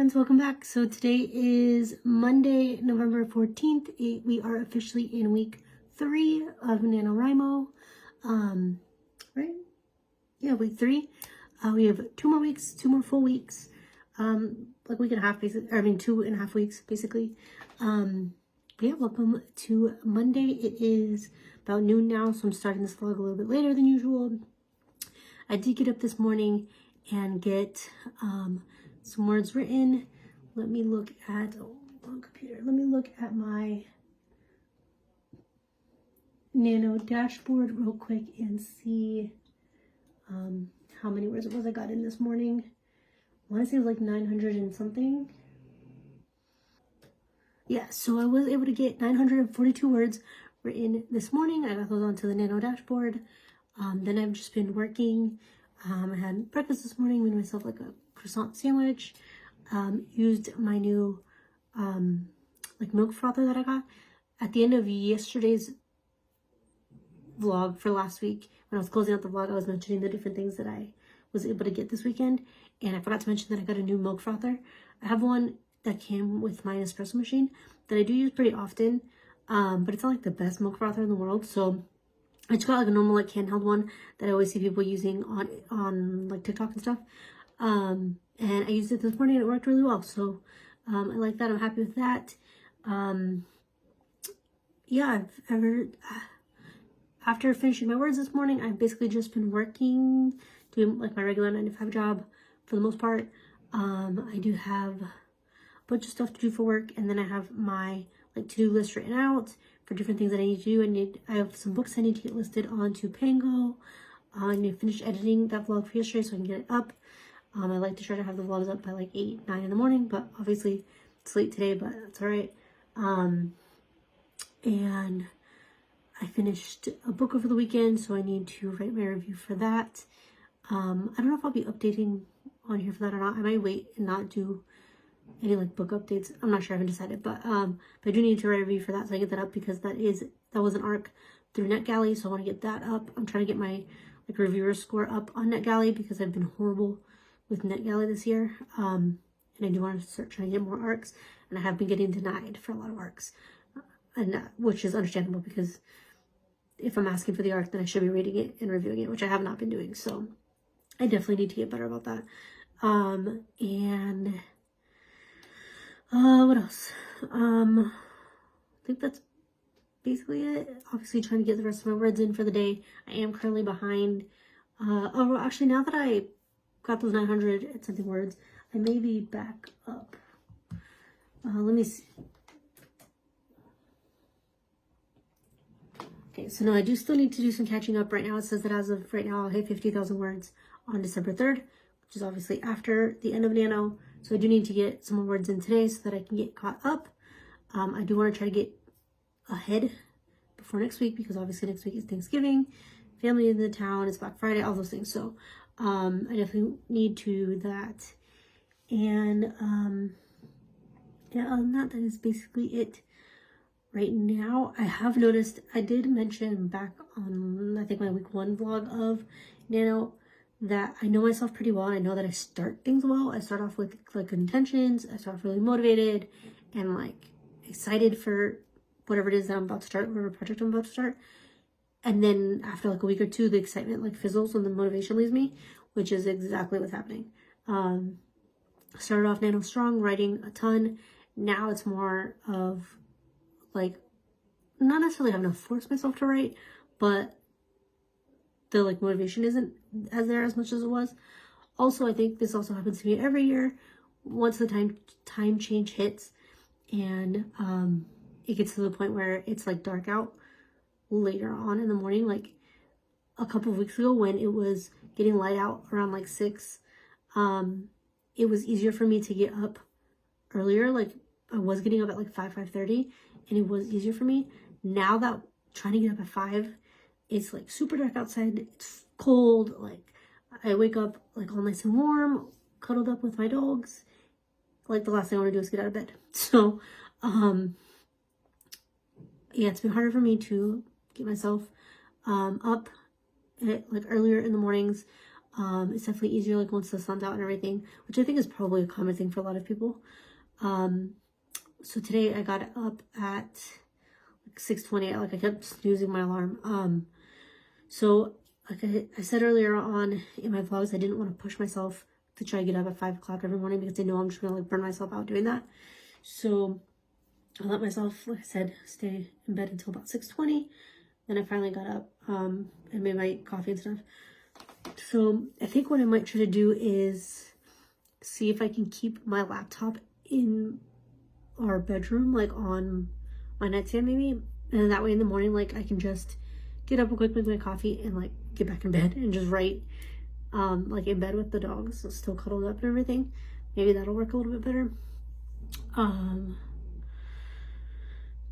friends, welcome back. So today is Monday, November 14th. We are officially in week 3 of NaNoWriMo. Right? Yeah, week 3. We have 2 more weeks, 2 more full weeks. Like week and a half, basically. I mean, 2.5 weeks, basically. Yeah, welcome to Monday. It is about noon now, so I'm starting this vlog a little bit later than usual. I did get up this morning and get some words written. Let me look at Let me look at my Nano dashboard real quick and see how many words it was I got in this morning. I want to say it was like 900 and something. Yeah, so I was able to get 942 words written this morning. I got those onto the Nano dashboard. Then I've just been working. I had breakfast this morning, made myself like a croissant sandwich. Used my new like milk frother that I got at the end of yesterday's vlog for last week. When I was closing out the vlog, I was mentioning the different things that I was able to get this weekend, and I forgot to mention that I got a new milk frother. I have one that came with my espresso machine that I do use pretty often, but it's not like the best milk frother in the world, so I just got like a normal like handheld one that I always see people using on like TikTok and stuff. And I used it this morning and it worked really well. So I like that. I'm happy with that. Yeah, after finishing my words this morning, I've basically just been working, doing like my regular 9-to-5 job for the most part. I do have a bunch of stuff to do for work, and then I have my like to-do list written out for different things that I need to do. I have some books I need to get listed onto Pango. I need to finish editing that vlog for yesterday so I can get it up. I like to try to have the vlogs up by like 8, 9 in the morning, but obviously it's late today, but that's all right. And I finished a book over the weekend, so I need to write my review for that. I don't know if I'll be updating on here for that or not. I might wait and not do any like book updates. I'm not sure, I haven't decided, but I do need to write a review for that, so I get that up because that was an arc through NetGalley, so I want to get that up. I'm trying to get my like reviewer score up on NetGalley because I've been horrible with NetGalley this year, and I do want to start trying to get more arcs, and I have been getting denied for a lot of arcs, and which is understandable because if I'm asking for the arc, then I should be reading it and reviewing it, which I have not been doing. So I definitely need to get better about that. And what else? I think that's basically it. Obviously trying to get the rest of my words in for the day. I am currently behind. Oh, well, actually, now that I got those 900 and something words, I may be back up. Let me see. Okay, so no, I do still need to do some catching up. Right now it says that as of right now I'll hit 50,000 words on December 3rd, which is obviously after the end of Nano. So I do need to get some more words in today so that I can get caught up. I do want to try to get ahead before next week because obviously next week is Thanksgiving, family in the town, it's Black Friday, all those things. So I definitely need to do that. And yeah, other than that, that is basically it right now. I have noticed, I did mention back on I think my week 1 vlog of Nano that I know myself pretty well, and I know that I start things well. I start off with like good intentions, I start off really motivated and like excited for whatever it is that I'm about to start, whatever project I'm about to start. And then after like a week or 2, the excitement like fizzles and the motivation leaves me, which is exactly what's happening. Started off Nano strong, writing a ton. Now it's more of like not necessarily having to force myself to write, but the like motivation isn't as much as it was. Also, I think this also happens to me every year. Once the time change hits and it gets to the point where it's like dark out later on in the morning, like a couple of weeks ago when it was getting light out around like 6, it was easier for me to get up earlier. Like I was getting up at like 5:30 and it was easier for me. Now that trying to get up at 5, it's like super dark outside, it's cold, like I wake up like all nice and warm, cuddled up with my dogs. Like the last thing I want to do is get out of bed. So yeah, it's been harder for me to get myself up like earlier in the mornings. It's definitely easier like once the sun's out and everything, which I think is probably a common thing for a lot of people. So today I got up at like 6:20. Like I kept snoozing my alarm. So like I said earlier on in my vlogs, I didn't want to push myself to try to get up at 5 o'clock every morning because I know I'm just gonna like burn myself out doing that. So I let myself, like I said, stay in bed until about 6:20. Then I finally got up and made my coffee and stuff. So I think what I might try to do is see if I can keep my laptop in our bedroom, like on my nightstand maybe. And that way in the morning, like I can just get up real quick, make my coffee, and like get back in bed and just write like in bed with the dogs, so still cuddled up and everything. Maybe that'll work a little bit better.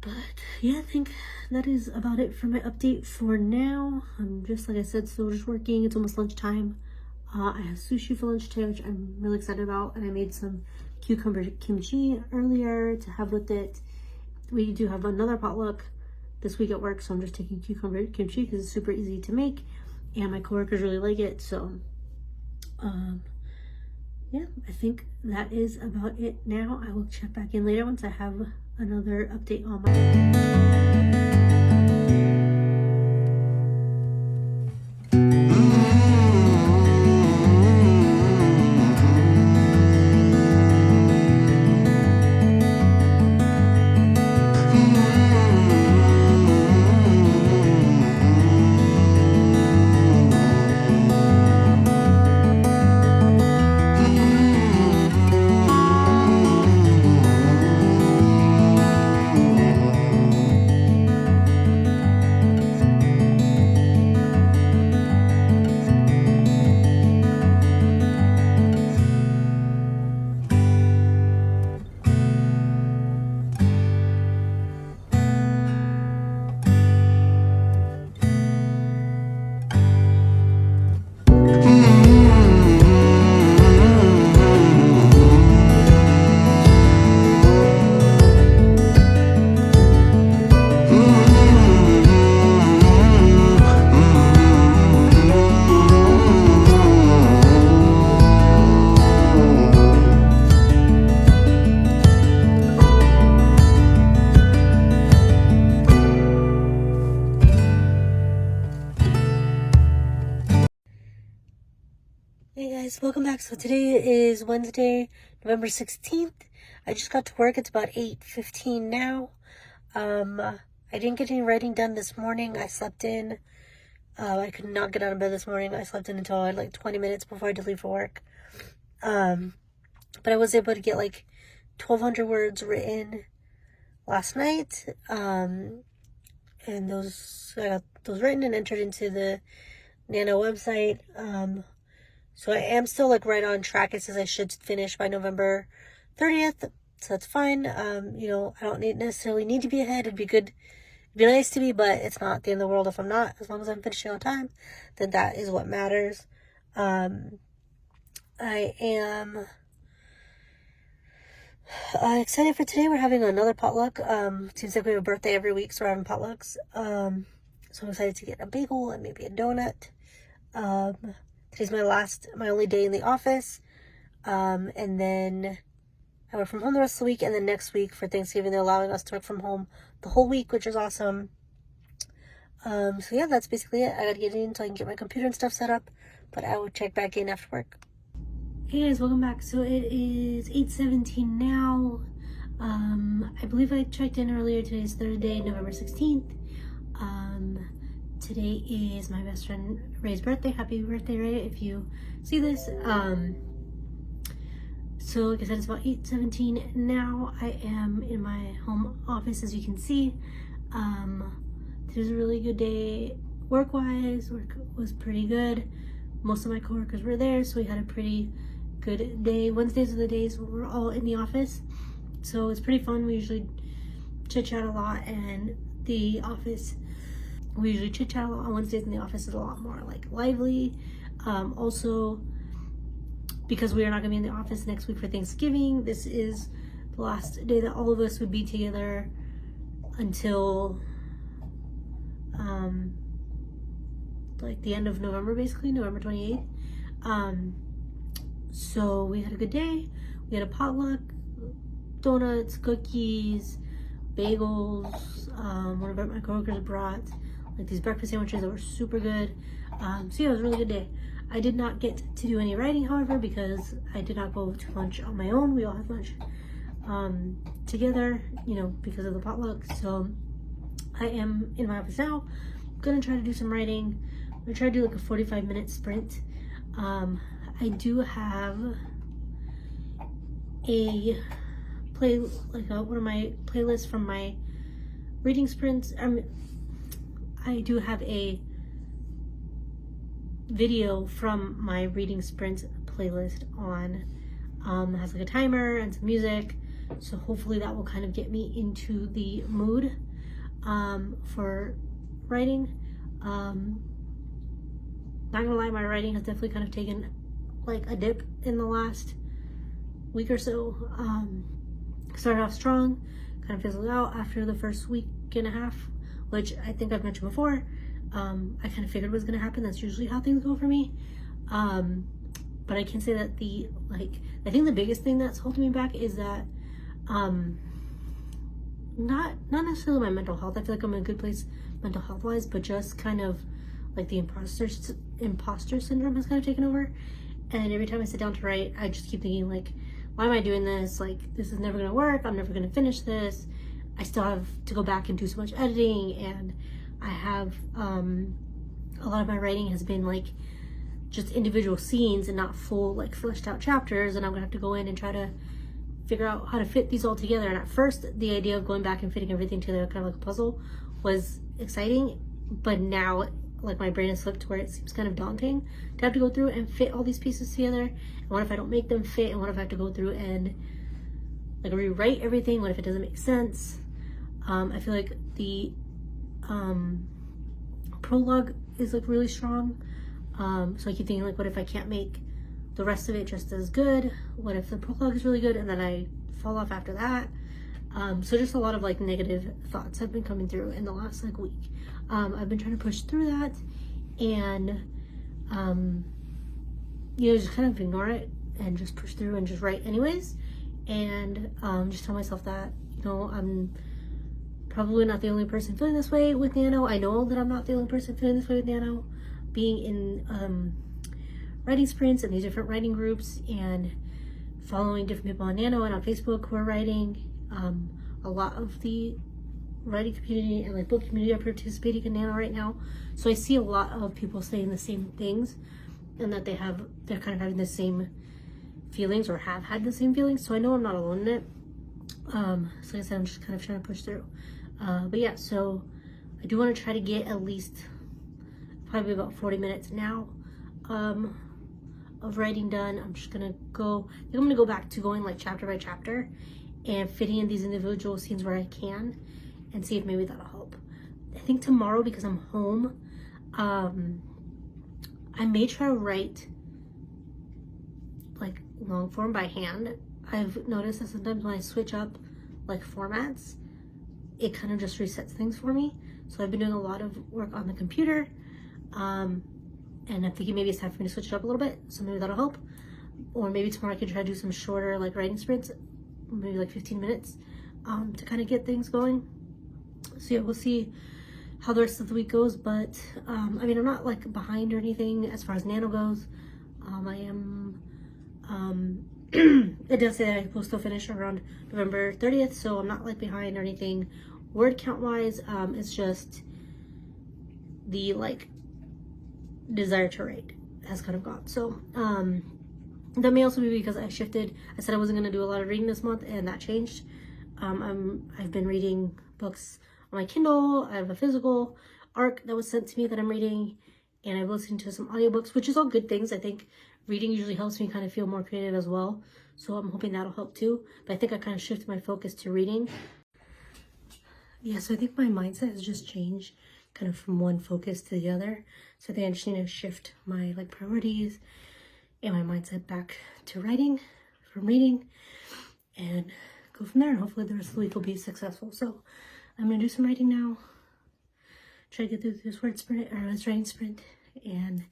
But yeah, I think that is about it for my update for now. I'm just, like I said, still just working. It's almost lunchtime. I have sushi for lunch today, which I'm really excited about, and I made some cucumber kimchi earlier to have with it. We do have another potluck this week at work, so I'm just taking cucumber kimchi because it's super easy to make, and my coworkers really like it. So yeah, I think that is about it now. I will check back in later once I have another update on my Hey guys, welcome back. So today is Wednesday, November 16th. I just got to work. It's about 8:15 now. I didn't get any writing done this morning. I slept in. I could not get out of bed this morning. I slept in until I had like 20 minutes before I had to leave for work. But I was able to get like 1,200 words written last night. And I got those written and entered into the NaNo website. So I am still like right on track. It says I should finish by November 30th. So that's fine. You know, I don't necessarily need to be ahead. It'd be good. It'd be nice to be, but it's not the end of the world if I'm not. As long as I'm finishing on time, then that is what matters. I am excited for today. We're having another potluck. Seems like we have a birthday every week, so we're having potlucks. So I'm excited to get a bagel and maybe a donut. Today's my only day in the office. And then I work from home the rest of the week. And then next week for Thanksgiving, they're allowing us to work from home the whole week, which is awesome. So yeah, that's basically it. I gotta get in so I can get my computer and stuff set up. But I will check back in after work. Hey guys, welcome back. So it is 8:17 now. I believe I checked in earlier. Today's Thursday, November 16th. Today is my best friend Ray's birthday. Happy birthday, Ray, if you see this. So like I said, it's about 8:17 now. I am in my home office, as you can see. Today's a really good day work-wise. Work was pretty good. Most of my coworkers were there, so we had a pretty good day. Wednesdays are the days where we're all in the office, so it's pretty fun. We usually chit-chat a lot, and the office, we usually chit-chat a lot on Wednesdays, and the office is a lot more like lively. Also, because we are not gonna be in the office next week for Thanksgiving, this is the last day that all of us would be together until like the end of November, basically November 28th. So we had a good day. We had a potluck, donuts, cookies, bagels. One of my coworkers brought like these breakfast sandwiches that were super good. So yeah, it was a really good day. I did not get to do any writing, however, because I did not go to lunch on my own. We all had lunch together, you know, because of the potluck. So I am in my office now. I'm gonna try to do some writing. I'm gonna try to do like a 45-minute sprint. I do have a one of my playlists from my reading sprints. I do have a video from my reading sprint playlist on. It has like a timer and some music, so hopefully that will kind of get me into the mood for writing. Not gonna lie, my writing has definitely kind of taken like a dip in the last week or so. Started off strong, kind of fizzled out after the first week and a half, which I think I've mentioned before. I kind of figured was gonna happen. That's usually how things go for me. But I can say that I think the biggest thing that's holding me back is that not necessarily my mental health. I feel like I'm in a good place mental health wise, but just kind of like the imposter syndrome has kind of taken over. And every time I sit down to write, I just keep thinking like, why am I doing this? Like, this is never gonna work. I'm never gonna finish this. I still have to go back and do so much editing, and I have a lot of my writing has been like just individual scenes and not full like fleshed out chapters, and I'm gonna have to go in and try to figure out how to fit these all together. And at first the idea of going back and fitting everything together kind of like a puzzle was exciting, but now like my brain has slipped to where it seems kind of daunting to have to go through and fit all these pieces together. And what if I don't make them fit? And what if I have to go through and like rewrite everything? What if it doesn't make sense? I feel like the prologue is like really strong. So I keep thinking like, what if I can't make the rest of it just as good? What if the prologue is really good and then I fall off after that? So just a lot of like negative thoughts have been coming through in the last like week. I've been trying to push through that and you know, just kind of ignore it and just push through and just write anyways, and just tell myself that, you know, I'm probably not the only person feeling this way with NaNo. I know that I'm not the only person feeling this way with NaNo, being in writing sprints and these different writing groups and following different people on NaNo and on Facebook who are writing. A lot of the writing community and like book community are participating in NaNo right now, so I see a lot of people saying the same things and that they're kind of having the same feelings or have had the same feelings, so I know I'm not alone in it. So like I said, I'm just kind of trying to push through. But yeah, so I do want to try to get at least probably about 40 minutes now of writing done. I'm just gonna go, I think I'm gonna go back to going like chapter by chapter and fitting in these individual scenes where I can and see if maybe that'll help. I think tomorrow, because I'm home, I may try to write like long form by hand. I've noticed that sometimes when I switch up like formats, it kind of just resets things for me. So I've been doing a lot of work on the computer, and I'm thinking maybe it's time for me to switch it up a little bit, so maybe that'll help. Or maybe tomorrow I can try to do some shorter like writing sprints, maybe like 15 minutes, to kind of get things going. So yeah, we'll see how the rest of the week goes, but I mean, I'm not like behind or anything as far as NaNo goes. I am it does say that I will still finish around November 30th, so I'm not like behind or anything word count wise. It's just the like desire to write has kind of gone. So that may also be because I said I wasn't going to do a lot of reading this month, and that changed. I've been reading books on my Kindle. I have a physical ARC that was sent to me that I'm reading, and I've listened to some audiobooks, which is all good things. I think reading usually helps me kind of feel more creative as well, so I'm hoping that'll help too. But I think I kind of shifted my focus to reading. Yeah, so I think my mindset has just changed kind of from one focus to the other. So I think I just need to shift my like priorities and my mindset back to writing from reading and go from there. And hopefully the rest of the week will be successful. So I'm gonna do some writing now, try to get through this writing sprint, and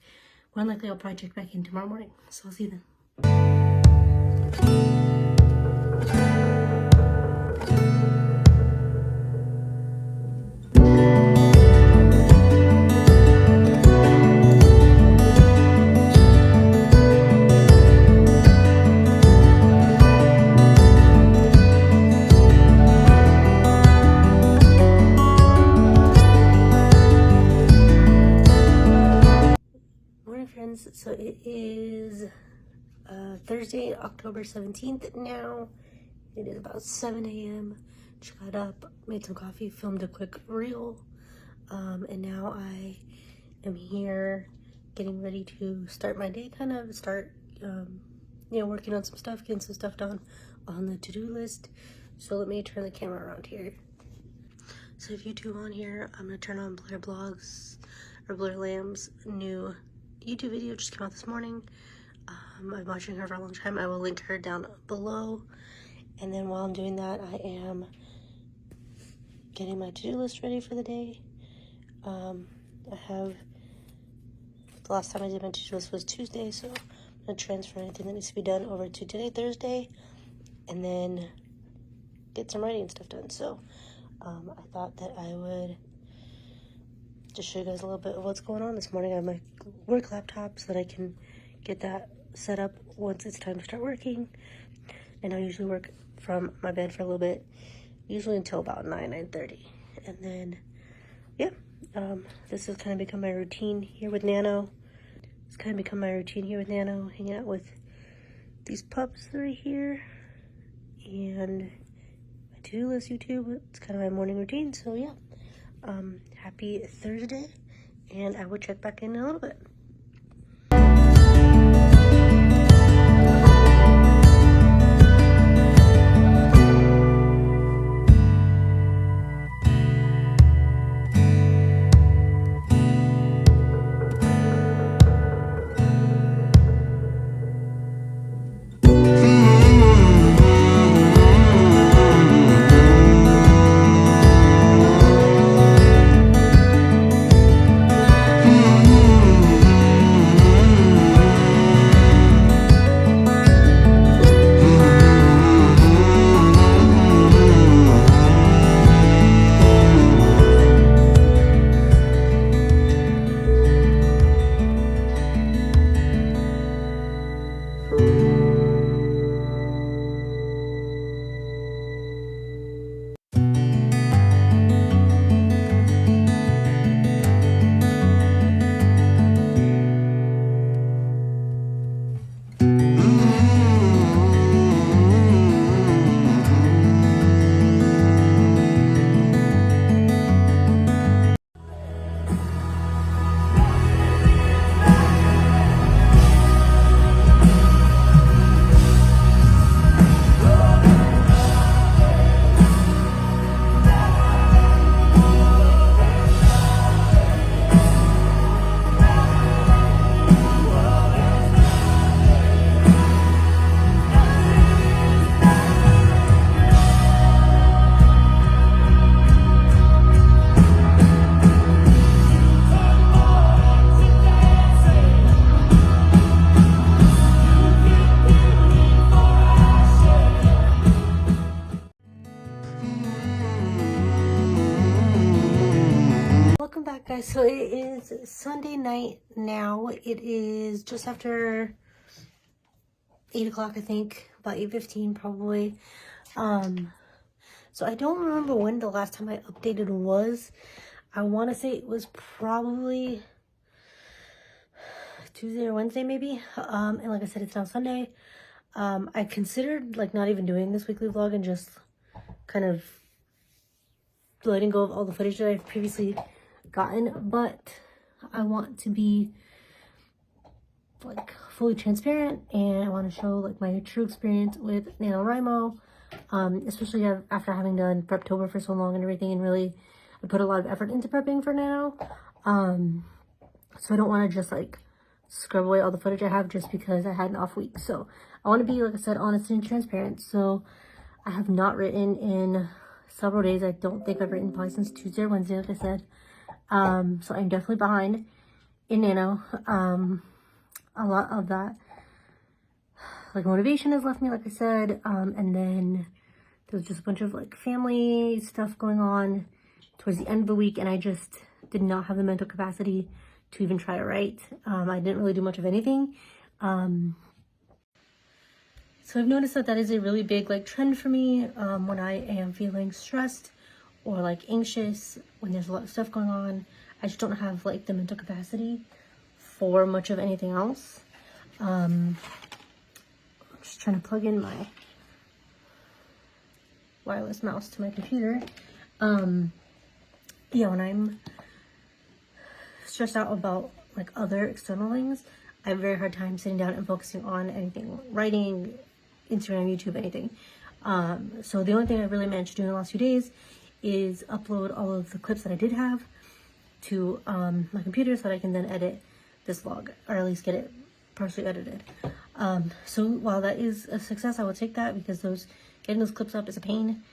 more than likely I'll probably check back in tomorrow morning. So I'll see you then. So it is Thursday, October 17th now. It is about 7 a.m. Just got up, made some coffee, filmed a quick reel, and now I am here getting ready to start my day, working on some stuff, getting some stuff done on the to-do list. So let me turn the camera around here. So if you two on here, I'm gonna turn on Blair Lamb's new YouTube video just came out this morning. I've been watching her for a long time. I will link her down below. And then while I'm doing that, I am getting my to-do list ready for the day. I have, the last time I did my to-do list was Tuesday, so I'm gonna transfer anything that needs to be done over to today, Thursday, and then get some writing stuff done. So I thought that I would just show you guys a little bit of what's going on this morning. I have my work laptop so that I can get that set up once it's time to start working. And I usually work from my bed for a little bit, usually until about 9:30. And then, this has kind of become my routine here with NaNo. Hanging out with these pups right here. And my to-do list YouTube, it's kind of my morning routine, so yeah. Happy Thursday, and I will check back in a little bit. Guys, so it is Sunday night now. It is just after 8 o'clock, I think, about 8:15 probably. So I don't remember when the last time I updated was. I want to say it was probably Tuesday or Wednesday maybe. And like I said, it's now Sunday. I considered like not even doing this weekly vlog and just kind of letting go of all the footage that I've previously gotten, but I want to be like fully transparent, and I want to show like my true experience with NaNoWriMo, especially after having done Preptober for so long and everything, and really I put a lot of effort into prepping for Nano. So I don't want to just like scrub away all the footage I have just because I had an off week. So I want to be, like I said, honest and transparent. So I have not written in several days. I don't think I've written probably since Tuesday or Wednesday, like I said. So I'm definitely behind in Nano. a lot of that like motivation has left me, like I said, and then there was just a bunch of like family stuff going on towards the end of the week, and I just did not have the mental capacity to even try to write. I didn't really do much of anything. So I've noticed that that is a really big like trend for me when I am feeling stressed or like anxious, when there's a lot of stuff going on. I just don't have like the mental capacity for much of anything else. I'm just trying to plug in my wireless mouse to my computer. Yeah, when I'm stressed out about like other external things, I have a very hard time sitting down and focusing on anything, writing, Instagram, YouTube, anything. So the only thing I really managed to do in the last few days is upload all of the clips that I did have to my computer so that I can then edit this vlog, or at least get it partially edited. So while that is a success, I will take that, because getting those clips up is a pain.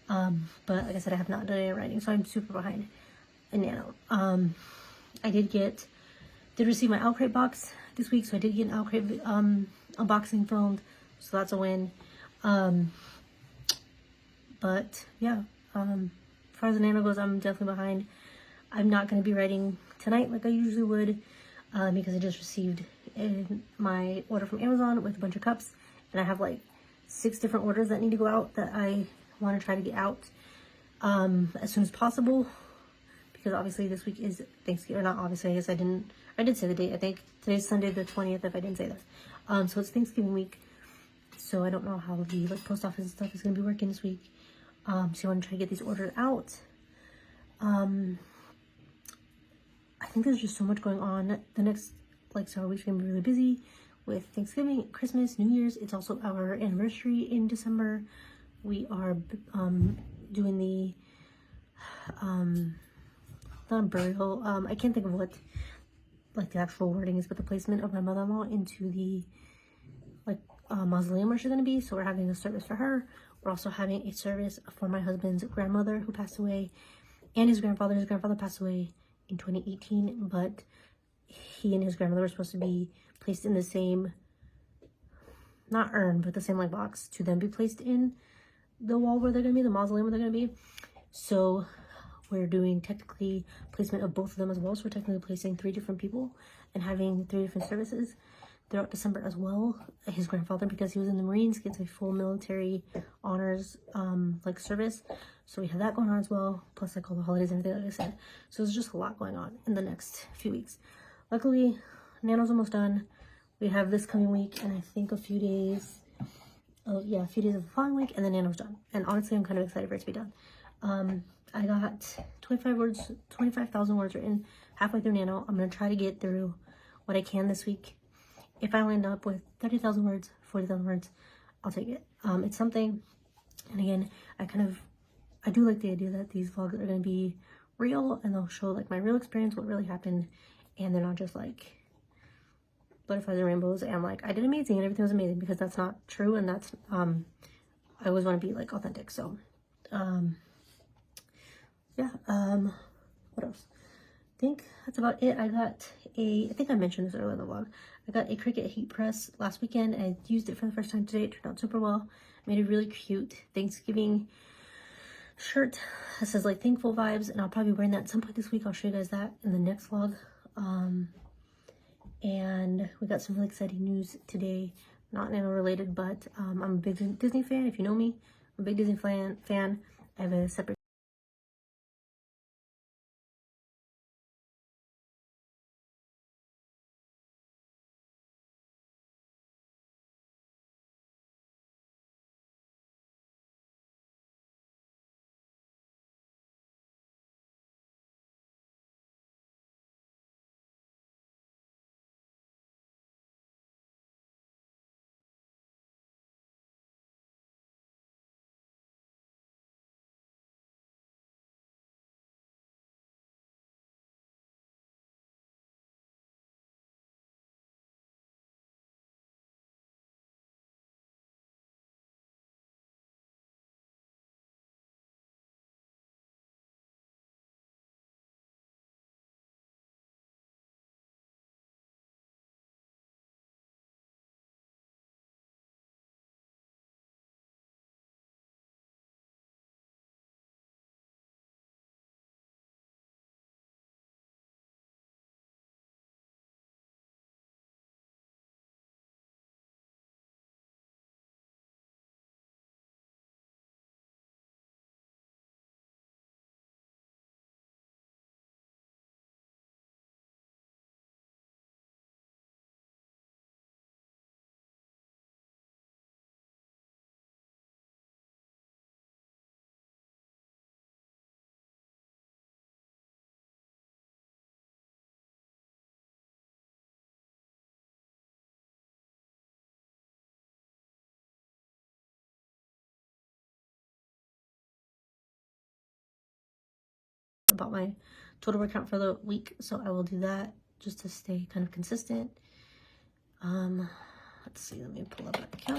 But like I said, I have not done any writing, so I'm super behind in Nano. I did receive my µ box this week, so I did get an µ unboxing filmed, so that's a win. But yeah, as far as the Nano goes, I'm definitely behind. I'm not going to be writing tonight like I usually would, because I just received my order from Amazon with a bunch of cups, and I have like 6 different orders that need to go out that I want to try to get out as soon as possible, because obviously this week is Thanksgiving, or not obviously, I guess I did say the date. I think today's Sunday the 20th, if I didn't say that. So it's Thanksgiving week, so I don't know how the like post office and stuff is going to be working this week. So I want to try to get these orders out. I think there's just so much going on. The next like several weeks are gonna be really busy with Thanksgiving, Christmas, New Year's. It's also our anniversary in December. We are doing the not burial. I can't think of what like the actual wording is, but the placement of my mother-in-law into the like mausoleum where she's gonna be. So we're having a service for her. We're also having a service for my husband's grandmother who passed away, and his grandfather. His grandfather passed away in 2018, but he and his grandmother were supposed to be placed in the same, not urn, but the same like box to then be placed in the wall where they're gonna be, the mausoleum where they're gonna be. So we're doing technically placement of both of them as well. So we're technically placing 3 different people and having 3 different services throughout December as well. His grandfather, because he was in the Marines, gets a full military honors like service. So we have that going on as well, plus like all the holidays and everything, like I said. So there's just a lot going on in the next few weeks. Luckily, Nano's almost done. We have this coming week, and I think a few days of the following week, and then Nano's done. And honestly, I'm kind of excited for it to be done. I got 25,000 words written halfway through Nano. I'm gonna try to get through what I can this week. If I end up with 30,000 words, 40,000 words, I'll take it. It's something. And again, I do like the idea that these vlogs are going to be real, and they'll show like my real experience, what really happened, and they're not just like butterflies and rainbows and like I did amazing and everything was amazing, because that's not true, and that's I always want to be like authentic. So yeah, what else? I think that's about it. I think I mentioned this earlier in the vlog. I got a Cricut heat press last weekend. I used it for the first time today. It turned out super well. I made a really cute Thanksgiving shirt that says like thankful vibes, and I'll probably be wearing that at some point this week. I'll show you guys that in the next vlog. And we got some really exciting news today, not Nano related, but I'm a big Disney fan. If you know me, I'm a big Disney fan. I have a separate about my total word count for the week, so I will do that just to stay kind of consistent. Let's see, let me pull up that account.